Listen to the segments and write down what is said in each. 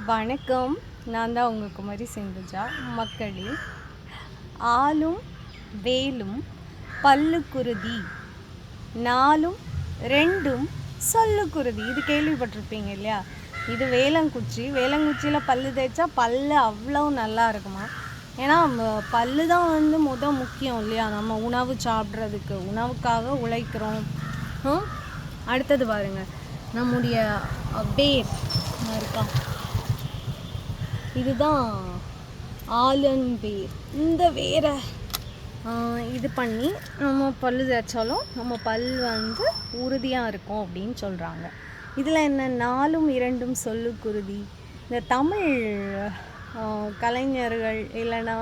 வணக்கம். நான் தான் உங்கள் குமரி செந்துஜா. மக்களே, ஆலும் வேலும் பல்லுக்குருதி, நாலும் ரெண்டும் சொல்லுக்குருதி. இது கேள்விப்பட்டிருப்பீங்க இல்லையா? இது வேலங்குச்சியில் பல்லு தேய்ச்சா பல்லு அவ்வளோ நல்லா இருக்குமா. ஏன்னா பல்லு தான் முக்கியம் இல்லையா? நம்ம உணவு சாப்பிட்றதுக்கு, உணவுக்காக உழைக்கிறோம். அடுத்தது பாருங்கள், நம்முடைய வேர் இருக்கா, இதுதான் ஆலன் வேர். இந்த வேரை இது பண்ணி நம்ம பல்லு தேய்ச்சாலும் நம்ம பல் உறுதியாக இருக்கும் அப்படின்னு சொல்கிறாங்க. இதில் என்ன, நாலும் இரண்டும் சொல்லுக்குருதி. இந்த தமிழ் கலைஞர்கள் இல்லைன்னா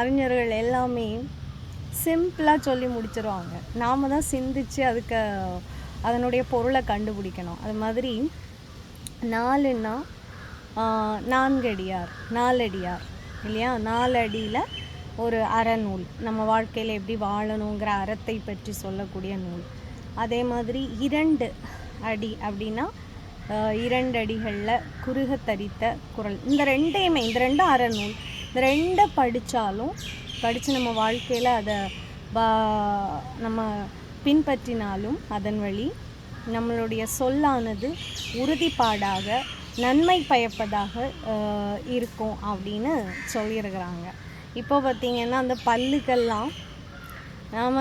அறிஞர்கள் எல்லாமே சிம்பிளாக சொல்லி முடிச்சிருவாங்க. நாம் தான் சிந்திச்சு அதனுடைய பொருளை கண்டுபிடிக்கணும். அது மாதிரி நாலுன்னா நாலடியார் இல்லையா? 4 அடியில் ஒரு அறநூல், நம்ம வாழ்க்கையில் எப்படி வாழணுங்கிற அறத்தை பற்றி சொல்லக்கூடிய நூல். அதே மாதிரி 2 அடி அப்படின்னா 2 அடிகளில் குறுக தரித்த குறள். இந்த ரெண்டும் அறநூல். இந்த 2 படித்து நம்ம வாழ்க்கையில் அதை நம்ம பின்பற்றினாலும் அதன் வழி நம்மளுடைய சொல்லானது உறுதிப்பாடாக நன்மை பயப்பதாக இருக்கும் அப்படின்னு சொல்லியிருக்கிறாங்க. இப்போ பார்த்திங்கன்னா அந்த பல்லுக்கெல்லாம் நாம்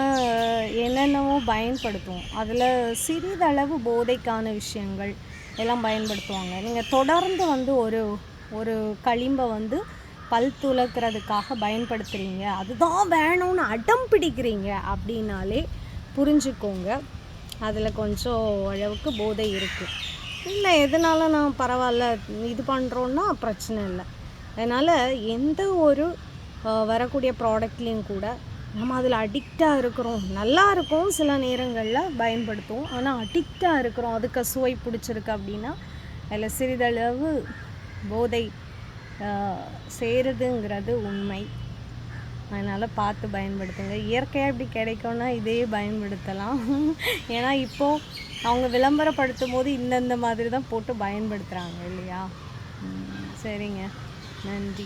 என்னென்னவோ பயன்படுத்துவோம். அதில் சிறிதளவு போதைக்கான விஷயங்கள் எல்லாம் பயன்படுத்துவாங்க. நீங்கள் தொடர்ந்து ஒரு களிம்பை பல் துலக்கிறதுக்காக பயன்படுத்துகிறீங்க, அதுதான் வேணும்னு அடம் பிடிக்கிறீங்க அப்படின்னாலே புரிஞ்சுக்கோங்க, அதில் கொஞ்சம் அளவுக்கு போதை இருக்குது. இல்லை எதனால நான் பரவாயில்ல இது பண்ணுறோன்னா பிரச்சனை இல்லை. அதனால் எந்த ஒரு வரக்கூடிய ப்ராடக்ட்லேயும் கூட நம்ம அதில் அடிக்டாக இருக்கிறோம். நல்லா இருக்கும், சில நேரங்களில் பயன்படுத்துவோம். ஆனால் அடிக்டாக இருக்கிறோம், அதுக்கு சுவை பிடிச்சிருக்கு அப்படின்னா அதில் சிறிதளவு போதை சேருதுங்கிறது உண்மை. அதனால் பார்த்து பயன்படுத்துங்க. இயற்கையாக இப்படி கிடைக்கும்னா இதே பயன்படுத்தலாம். ஏன்னா இப்போது அவங்க விளம்பரப்படுத்தும் போது இந்த மாதிரி தான் போட்டு பயன்படுத்துகிறாங்க இல்லையா? சரிங்க, நன்றி.